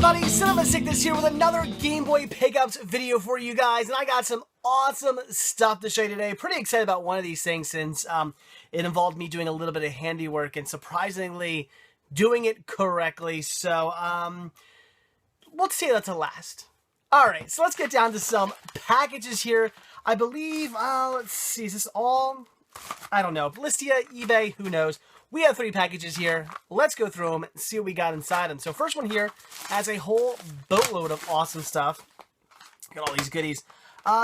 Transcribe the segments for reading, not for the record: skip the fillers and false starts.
everybody, Cinema Sickness here with another Game Boy Pickups video for you guys, and I got some awesome stuff to show you today. Pretty excited about one of these things since it involved me doing a little bit of handiwork and surprisingly doing it correctly, so we'll say that's a last. Alright, so let's get down to some packages here. I believe, let's see, is this all? I don't know. Listia, eBay, who knows? We have 3 packages here. Let's go through them and see what we got inside them. So first one here has a whole boatload of awesome stuff. Got all these goodies.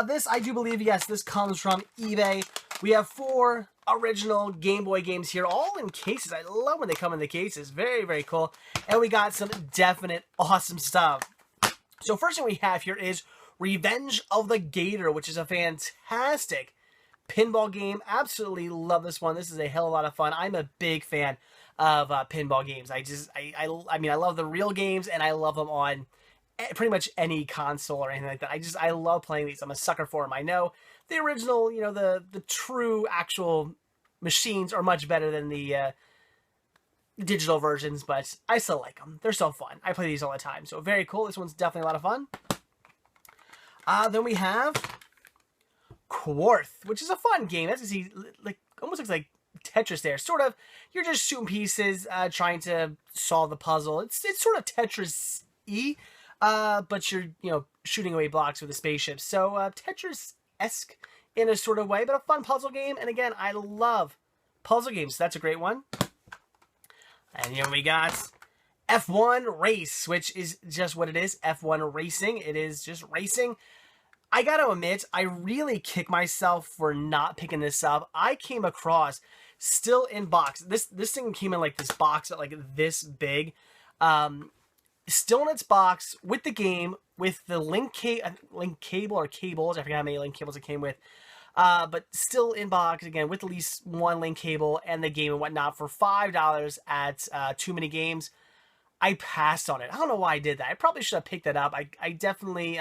This, I do believe, yes, this comes from eBay. We have 4 original Game Boy games here, all in cases. I love when they come in the cases. Very, very cool. And we got some definite awesome stuff. So first thing we have here is Revenge of the Gator, which is a fantastic pinball game. Absolutely love this one. This is a hell of a lot of fun. I'm a big fan of pinball games. I mean, I love the real games, and I love them on pretty much any console or anything like that. I love playing these. I'm a sucker for them. I know the original, you know, the true actual machines are much better than the digital versions, but I still like them. They're so fun. I play these all the time. So very cool. This one's definitely a lot of fun. Then we have Quarth, which is a fun game. As you see, like almost looks like Tetris there. Sort of. You're just shooting pieces, trying to solve the puzzle. It's sort of Tetris-y, but you're, you know, shooting away blocks with a spaceship. So Tetris-esque in a sort of way, but a fun puzzle game. And again, I love puzzle games. So that's a great one. And here we got F1 Race, which is just what it is. F1 Racing. It is just racing. I gotta admit, I really kick myself for not picking this up. I came across, still in box. This thing came in like this box, like this big. Still in its box with the game, with the link cable or cables. I forget how many link cables it came with. But still in box, again, with at least one link cable and the game and whatnot for $5 at Too Many Games. I passed on it. I don't know why I did that. I probably should have picked that up. I definitely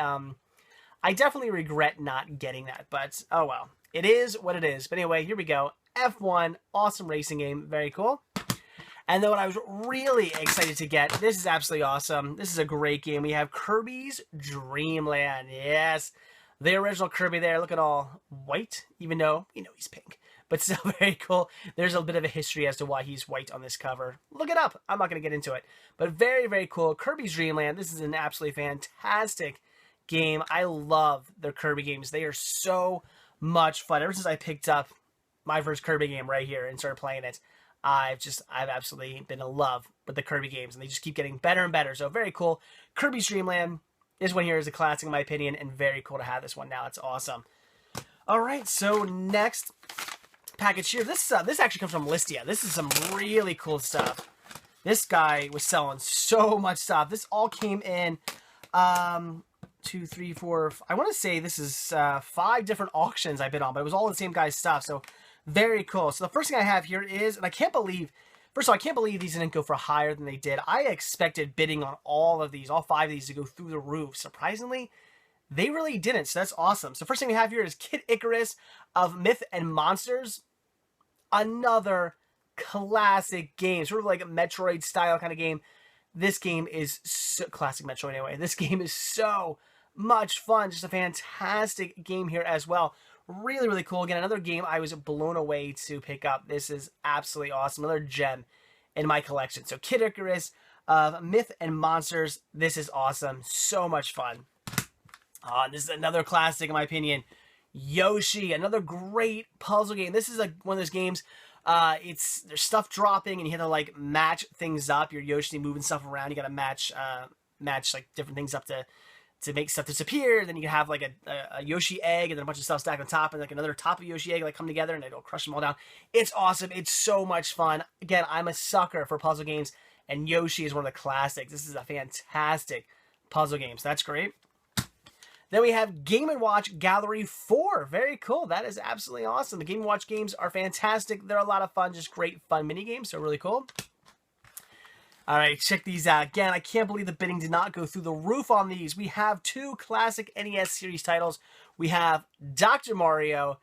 regret not getting that, but oh well. It is what it is. But anyway, here we go. F1, awesome racing game. Very cool. And then what I was really excited to get, this is absolutely awesome. This is a great game. We have Kirby's Dream Land. Yes. The original Kirby there, look at all white, even though, you know, he's pink. But still very cool. There's a bit of a history as to why he's white on this cover. Look it up. I'm not going to get into it. But very, very cool. Kirby's Dream Land. This is an absolutely fantastic game. I love their Kirby games. They are so much fun. Ever since I picked up my first Kirby game right here and started playing it, I've absolutely been in love with the Kirby games, and they just keep getting better and better. So very cool. Kirby's Dream Land. This one here is a classic in my opinion, and very cool to have this one now. It's awesome. All right, so next package here. This actually comes from Listia. This is some really cool stuff. This guy was selling so much stuff. This all came in 2, 3, 4. I want to say this is 5 different auctions I've been on, but it was all the same guy's stuff. So very cool. So the first thing I have here is, and I can't believe. First of all, I can't believe these didn't go for higher than they did. I expected bidding on all of these, all 5 of these, to go through the roof. Surprisingly, they really didn't, so that's awesome. So first thing we have here is Kid Icarus of Myth and Monsters. Another classic game, sort of like a Metroid style kind of game. This game is so, classic Metroid anyway. This game is so much fun. Just a fantastic game here as well. Really, really cool. Again, another game I was blown away to pick up. This is absolutely awesome. Another gem in my collection. So Kid Icarus of Myth and Monsters. This is awesome. So much fun. This is another classic in my opinion. Yoshi, another great puzzle game. This is like one of those games. There's stuff dropping and you have to like match things up. Your Yoshi moving stuff around. You got to match like different things up to make stuff disappear. Then you can have like a Yoshi egg and then a bunch of stuff stacked on top and like another top of Yoshi egg like come together and it'll crush them all down. It's awesome. It's so much fun. Again, I'm a sucker for puzzle games and Yoshi is one of the classics. This is a fantastic puzzle game. So that's great. Then we have Game & Watch Gallery 4. Very cool. That is absolutely awesome. The Game & Watch games are fantastic. They're a lot of fun. Just great fun mini games. So really cool. All right, check these out. Again, I can't believe the bidding did not go through the roof on these. We have 2 classic NES series titles. We have Dr. Mario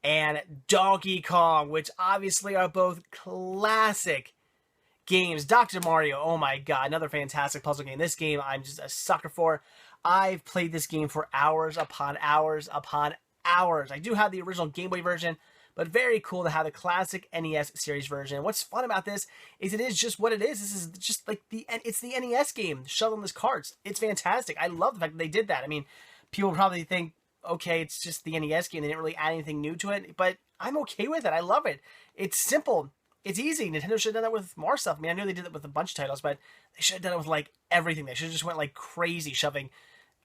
and Donkey Kong, which obviously are both classic games. Dr. Mario, oh my god, another fantastic puzzle game. This game I'm just a sucker for. I've played this game for hours upon hours upon hours. I do have the original Game Boy version, but very cool to have the classic NES series version. What's fun about this is it is just what it is. This is just like it's the NES game, shoveless carts. It's fantastic. I love the fact that they did that. I mean, people probably think, okay, it's just the NES game. They didn't really add anything new to it, but I'm okay with it. I love it. It's simple. It's easy. Nintendo should have done that with more stuff. I mean, I know they did it with a bunch of titles, but they should have done it with like everything. They should have just went like crazy shoving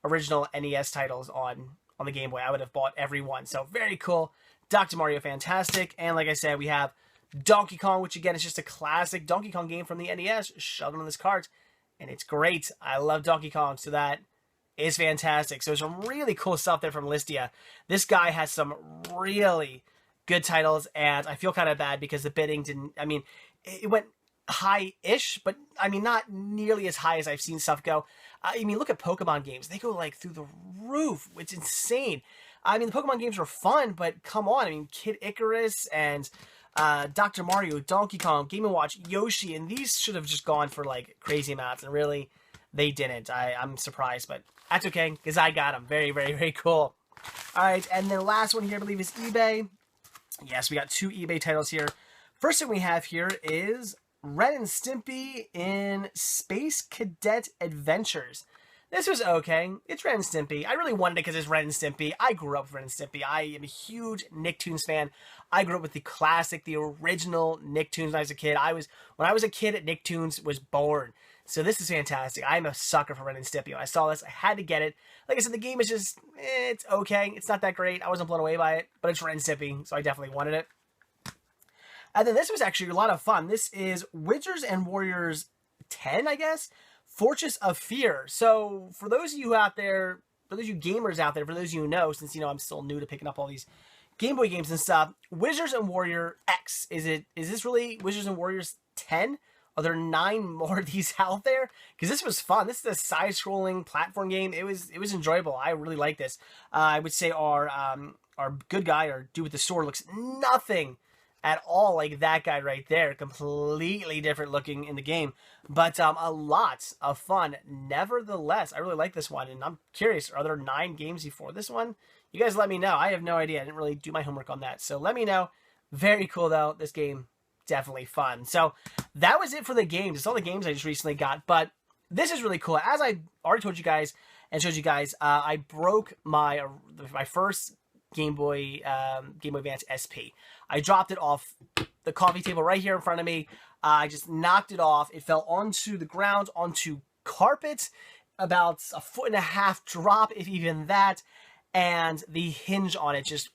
original NES titles on the Game Boy. I would have bought every one. So very cool. Dr. Mario, fantastic. And like I said, we have Donkey Kong, which again is just a classic Donkey Kong game from the NES, shoved on this cart, and it's great. I love Donkey Kong, so that is fantastic. So some really cool stuff there from Listia. This guy has some really good titles, and I feel kind of bad because the bidding didn't, I mean, it went high-ish, but I mean, not nearly as high as I've seen stuff go. I mean, look at Pokemon games. They go like through the roof. It's insane. I mean, the Pokemon games were fun, but come on. I mean, Kid Icarus and Dr. Mario, Donkey Kong, Game & Watch, Yoshi, and these should have just gone for like crazy amounts, and really, they didn't. I'm surprised, but that's okay, because I got them. Very, very, very cool. All right, and the last one here, I believe, is eBay. Yes, we got 2 eBay titles here. First thing we have here is Ren and Stimpy in Space Cadet Adventures. This was okay. It's Ren and Stimpy. I really wanted it because it's Ren and Stimpy. I grew up with Ren and Stimpy. I am a huge Nicktoons fan. I grew up with the classic, the original Nicktoons when I was a kid. When I was a kid, Nicktoons was born. So this is fantastic. I'm a sucker for Ren and Stimpy. When I saw this, I had to get it. Like I said, the game is just, it's okay. It's not that great. I wasn't blown away by it, but it's Ren and Stimpy, so I definitely wanted it. And then this was actually a lot of fun. This is Wizards and Warriors 10, I guess? Fortress of Fear. So for those of you out there, for those of you gamers out there, for those of you who know, since, you know, I'm still new to picking up all these Game Boy games and stuff, Wizards and Warrior X. Is this really Wizards and Warriors 10? Are there 9 more of these out there? Because this was fun. This is a side-scrolling platform game. It was enjoyable. I really like this. I would say our good guy, our dude with the sword, looks nothing at all like that guy right there. Completely different looking in the game, but a lot of fun. Nevertheless, I really like this one, and I'm curious, are there 9 games before this one? You guys let me know. I have no idea. I didn't really do my homework on that, so let me know. Very cool, though. This game, definitely fun. So that was it for the games. It's all the games I just recently got, but this is really cool. As I already told you guys and showed you guys, I broke my first Game Boy Advance SP. I dropped it off the coffee table right here in front of me. I just knocked it off. It fell onto the ground, onto carpet, about a 1.5 foot drop, if even that, and the hinge on it just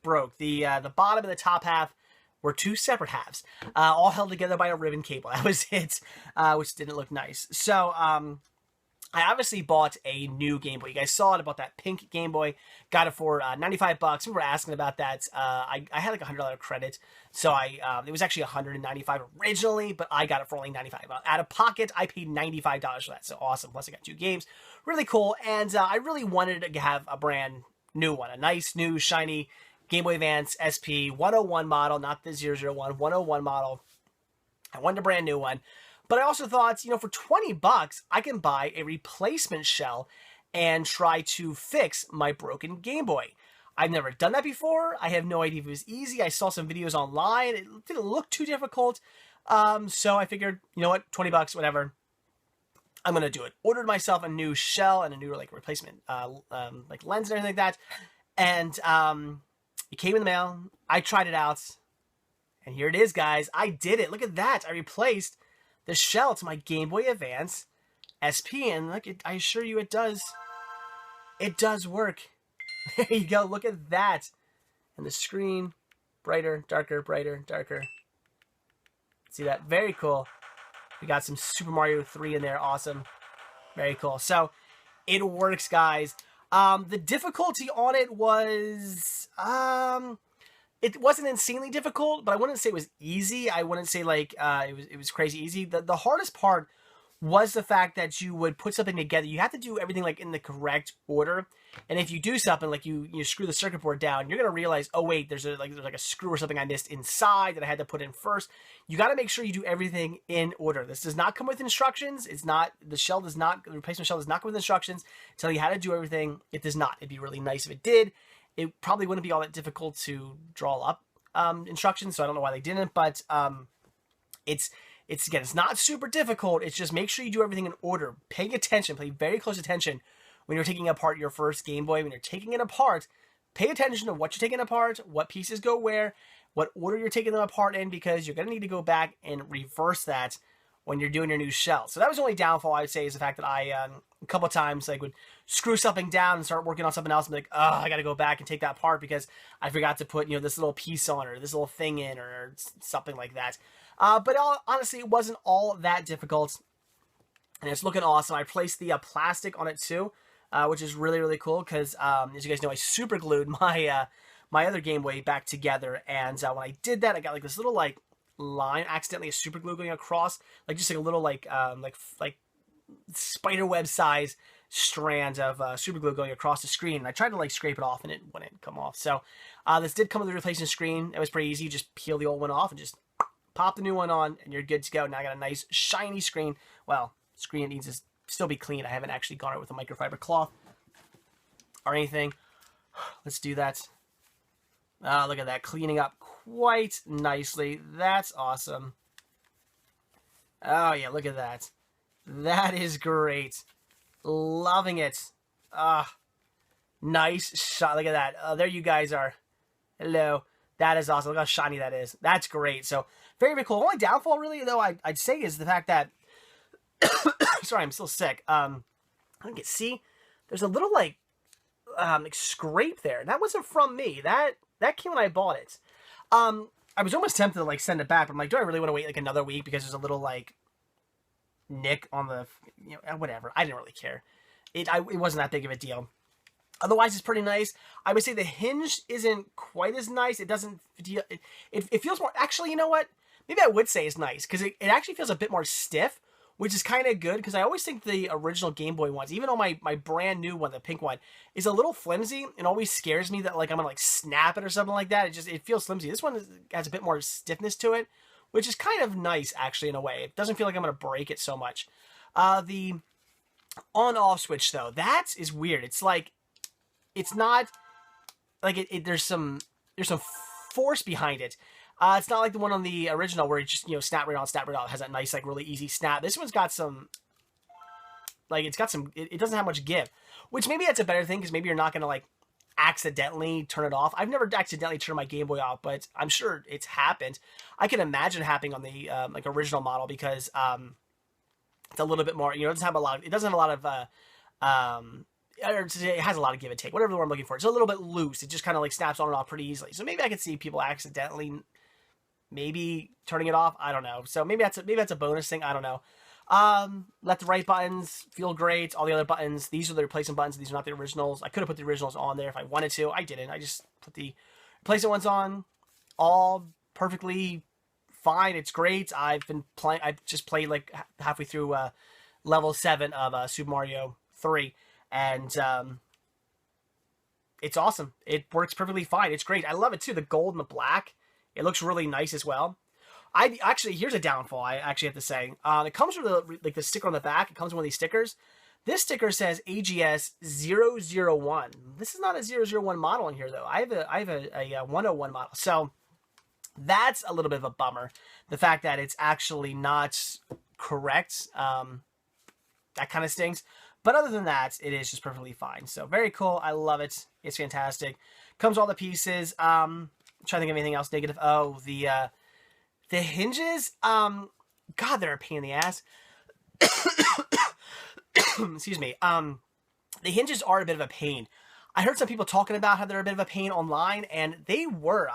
broke. The bottom and the top half were 2 separate halves, all held together by a ribbon cable. That was it, which didn't look nice. So, I obviously bought a new Game Boy. You guys saw it, about that pink Game Boy. Got it for $95. We were asking about that. I had like a $100 credit, so it was actually $195 originally, but I got it for only $95. Out of pocket, I paid $95 for that. So awesome. Plus, I got 2 games. Really cool. And I really wanted to have a brand new one, a nice, new, shiny Game Boy Advance SP 101 model, not the 001, 101 model. I wanted a brand new one. But I also thought, you know, for $20, I can buy a replacement shell and try to fix my broken Game Boy. I've never done that before. I have no idea if it was easy. I saw some videos online. It didn't look too difficult. So I figured, you know what, $20, whatever. I'm going to do it. Ordered myself a new shell and a new, like, replacement, like, lens and everything like that. And it came in the mail. I tried it out. And here it is, guys. I did it. Look at that. I replaced the shell to my Game Boy Advance SP, and look, I assure you it does. It does work. There you go, look at that. And the screen, brighter, darker, brighter, darker. See that? Very cool. We got some Super Mario 3 in there, awesome. Very cool. So, it works, guys. The difficulty on it was, it wasn't insanely difficult, but I wouldn't say it was easy. I wouldn't say like it was crazy easy. The hardest part was the fact that you would put something together. You have to do everything like in the correct order. And if you do something like you screw the circuit board down, you're gonna realize, oh wait, there's like a screw or something I missed inside that I had to put in first. You got to make sure you do everything in order. This does not come with instructions. It's not the replacement shell does not come with instructions. Tell you how to do everything. It does not. It'd be really nice if it did. It probably wouldn't be all that difficult to draw up instructions. So I don't know why they didn't, but it's again, it's not super difficult. It's just make sure you do everything in order. Paying attention, pay very close attention when you're taking apart your first Game Boy. When you're taking it apart, pay attention to what you're taking apart, what pieces go where, what order you're taking them apart in, because you're going to need to go back and reverse that when you're doing your new shell. So that was the only downfall I would say, is the fact that I, a couple of times, like would screw something down and start working on something else and be like, oh, I got to go back and take that apart because I forgot to put, this little piece on, or this little thing in, or something like that. But honestly, it wasn't all that difficult, and it's looking awesome. I placed the plastic on it too, which is really, really cool, because as you guys know, I super glued my my other Game Boy back together, and when I did that, I got like this little like line, accidentally a super glue going across, like just like a little like spider web size strand of super glue going across the screen, and I tried to like scrape it off and it wouldn't come off. So this did come with a replacement screen. It was pretty easy. You just peel the old one off and just pop the new one on, and you're good to go. Now I got a nice shiny screen. Well, screen needs to still be clean. I haven't actually gone it with a microfiber cloth or anything. Let's do that. Look at that, cleaning up quite nicely. That's awesome. Oh yeah, look at that. That is great. Loving it. Nice shot. Look at that. There you guys are. Hello. That is awesome. Look how shiny that is. That's great. So very, very cool. The only downfall really, though, I'd say is the fact that sorry, I'm still sick. I don't get, see, there's a little like scrape there. That wasn't from me. That came when I bought it. I was almost tempted to like send it back, but I'm like, do I really want to wait like another week because there's a little like nick on the, whatever. I didn't really care. It wasn't that big of a deal. Otherwise, it's pretty nice. I would say the hinge isn't quite as nice. It doesn't feel, it feels more, actually, you know what? Maybe I would say it's nice, because it actually feels a bit more stiff, which is kind of good, because I always think the original Game Boy ones, even on my brand new one, the pink one, is a little flimsy, and always scares me that like I'm gonna like snap it or something like that. It feels flimsy. This one has a bit more stiffness to it, which is kind of nice actually in a way. It doesn't feel like I'm gonna break it so much. The on-off switch though, that is weird. It's like, it's not like there's some force behind it. It's not like the one on the original where it just, snap right on, snap right off. It has that nice, like, really easy snap. This one's got some, like, it doesn't have much give. Which maybe that's a better thing, because maybe you're not going to, like, accidentally turn it off. I've never accidentally turned my Game Boy off, but I'm sure it's happened. I can imagine it happening on the, like, original model, because it's a little bit more, it doesn't have a lot of, it has a lot of give and take, whatever the word I'm looking for. It's a little bit loose. It just kind of, like, snaps on and off pretty easily. So maybe I could see people accidentally maybe turning it off. I don't know. So maybe that's a bonus thing. I don't know. Left and right buttons feel great. All the other buttons, these are the replacement buttons. These are not the originals. I could have put the originals on there if I wanted to. I didn't. I just put the replacement ones on. All perfectly fine. It's great. I've just played like halfway through level 7 of Super Mario 3, and it's awesome. It works perfectly fine. It's great. I love it too. The gold and the black. It looks really nice as well. Here's a downfall I actually have to say. It comes with the sticker on the back. It comes with one of these stickers. This sticker says AGS 001. This is not a 001 model in here though. I have a 101 model. So that's a little bit of a bummer. The fact that it's actually not correct. That kind of stinks. But other than that, it is just perfectly fine. So very cool. I love it. It's fantastic. Comes with all the pieces. Trying to think of anything else negative. Oh, the hinges. God, they're a pain in the ass. Excuse me. The hinges are a bit of a pain. I heard some people talking about how they're a bit of a pain online, and they were.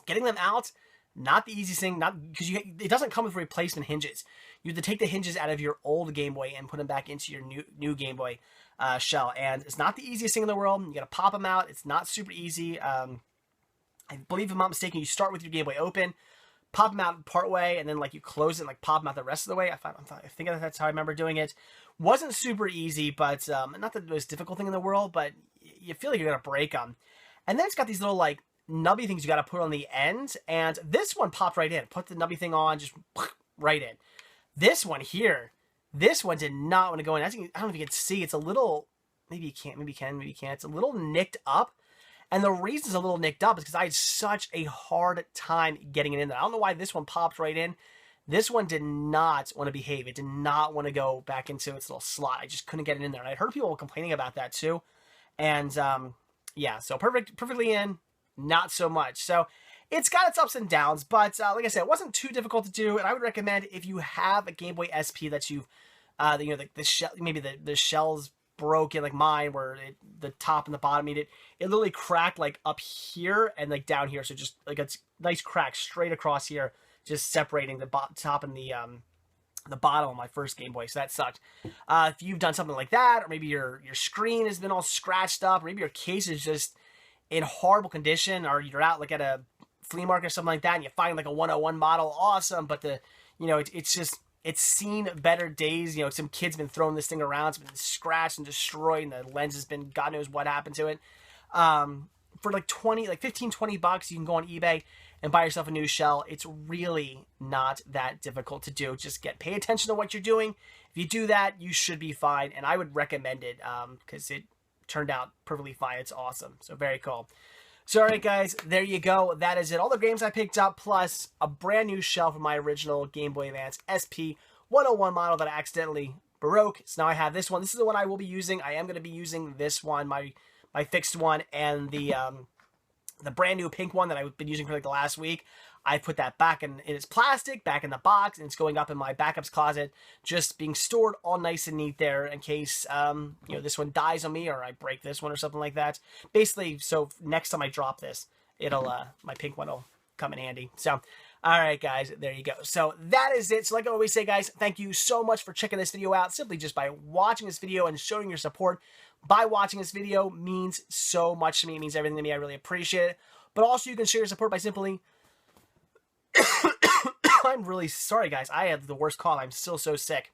Getting them out, not the easiest thing. Not because it doesn't come with replacement hinges. You have to take the hinges out of your old Game Boy and put them back into your new Game Boy shell, and it's not the easiest thing in the world. You got to pop them out. It's not super easy. I believe, if I'm not mistaken, you start with your Game Boy open, pop them out part way, and then like you close it and like pop them out the rest of the way. I think that's how I remember doing it. Wasn't super easy, but not the most difficult thing in the world, but you feel like you're gonna break them. And then it's got these little like nubby things you got to put on the end, and this one popped right in. Put the nubby thing on, just right in. This one here, this one did not want to go in. I don't know if you can see. It's a little, maybe you can't, maybe you can, maybe you can't. It's a little nicked up. And the reason it's a little nicked up is because I had such a hard time getting it in there. I don't know why this one popped right in. This one did not want to behave. It did not want to go back into its little slot. I just couldn't get it in there. And I heard people complaining about that too. And yeah, so perfectly in, not so much. So it's got its ups and downs, but like I said, it wasn't too difficult to do. And I would recommend if you have a Game Boy SP that you've, you know, the shell, maybe the shell's broken like mine, where the top and the bottom, it literally cracked like up here and like down here. So just like a nice crack straight across here, just separating the top and the bottom of my first Game Boy. So that sucked. If you've done something like that, or maybe your screen has been all scratched up, or maybe your case is just in horrible condition, or you're out like at a flea market or something like that, and you find like a 101 model, awesome, but you know, it's seen better days. You know, some kid's been throwing this thing around, it's been scratched and destroyed, and the lens has been, God knows what happened to it. For like 15, 20 bucks, you can go on eBay and buy yourself a new shell. It's really not that difficult to do. Just pay attention to what you're doing. If you do that, you should be fine, and I would recommend it because it turned out perfectly fine. It's awesome. So very cool. So all right, guys, there you go. That is it. All the games I picked up, plus a brand new shell from my original Game Boy Advance SP 101 model that I accidentally broke. So now I have this one. This is the one I will be using. I am going to be using this one, my fixed one, and the brand new pink one that I've been using for like the last week. I put that back in its plastic, back in the box, and it's going up in my backups closet, just being stored all nice and neat there in case, you know, this one dies on me or I break this one or something like that. Basically, so next time I drop this, it'll, my pink one will come in handy. So, all right, guys, there you go. So that is it. So like I always say, guys, thank you so much for checking this video out. Simply just by watching this video and showing your support by watching this video means so much to me. It means everything to me. I really appreciate it. But also you can share your support by simply... I'm really sorry, guys. I have the worst cough. I'm still so sick.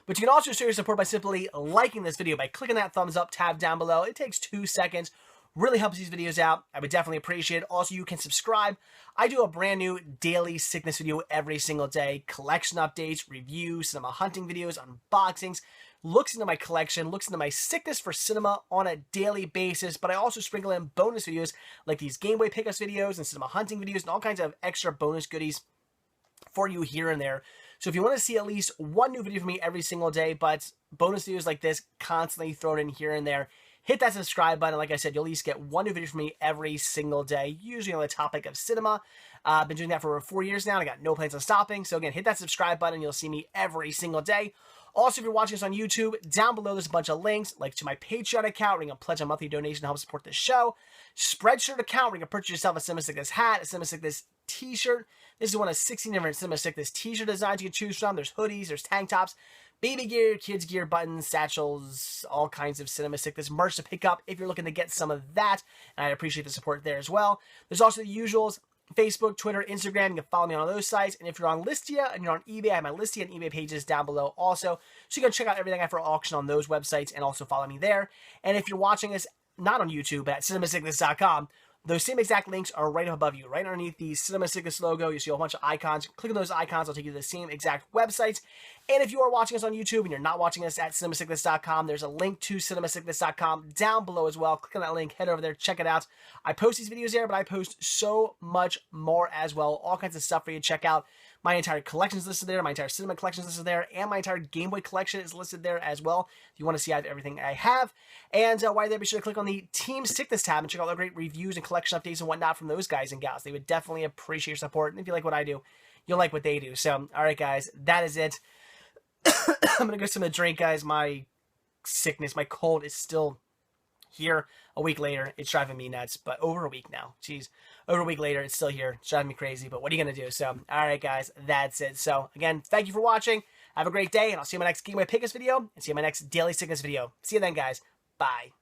But you can also show your support by simply liking this video by clicking that thumbs up tab down below. It takes 2 seconds. Really helps these videos out. I would definitely appreciate it. Also, you can subscribe. I do a brand new daily sickness video every single day. Collection updates, reviews, cinema hunting videos, unboxings, looks into my collection, looks into my sickness for cinema on a daily basis. But I also sprinkle in bonus videos like these Game Boy pickups videos and cinema hunting videos and all kinds of extra bonus goodies for you here and there. So if you want to see at least one new video from me every single day, but bonus videos like this constantly thrown in here and there, hit that subscribe button. Like I said, you'll at least get one new video from me every single day, usually on the topic of cinema. I've been doing that for over 4 years now, and I got no plans on stopping. So again, hit that subscribe button. You'll see me every single day. Also, if you're watching this on YouTube, down below there's a bunch of links, like to my Patreon account, where you can pledge a monthly donation to help support this show. Spreadshirt account, where you can purchase yourself a Cinema Sickness hat, a Cinema Sickness t-shirt. This is one of 16 different Cinema Sickness t-shirt designs you can choose from. There's hoodies, there's tank tops, baby gear, kids gear, buttons, satchels, all kinds of Cinema Sickness merch to pick up if you're looking to get some of that. And I appreciate the support there as well. There's also the usuals, Facebook, Twitter, Instagram. You can follow me on all those sites. And if you're on Listia and you're on eBay, I have my Listia and eBay pages down below also. So you can check out everything I have for auction on those websites and also follow me there. And if you're watching this not on YouTube, but at cinemasickness.com, those same exact links are right up above you, right underneath the Cinema Sickness logo. You see a whole bunch of icons. Click on those icons. I'll take you to the same exact websites. And if you are watching us on YouTube and you're not watching us at cinemasickness.com, there's a link to cinemasickness.com down below as well. Click on that link. Head over there. Check it out. I post these videos there, but I post so much more as well. All kinds of stuff for you to check out. My entire collection is listed there. My entire cinema collection is listed there. And my entire Game Boy collection is listed there as well. If you want to see everything I have. And while you're there, be sure to click on the Team Sickness tab and check out all the great reviews and collection updates and whatnot from those guys and gals. They would definitely appreciate your support. And if you like what I do, you'll like what they do. So, all right, guys, that is it. I'm going to go some of the drink, guys. My sickness, my cold is still here a week later. It's driving me nuts, but over a week now. Jeez, over a week later, it's still here. It's driving me crazy, but what are you going to do? So, all right, guys, that's it. So, again, thank you for watching. Have a great day, and I'll see you in my next Game Boy Pickups video, and see you in my next Daily Sickness video. See you then, guys. Bye.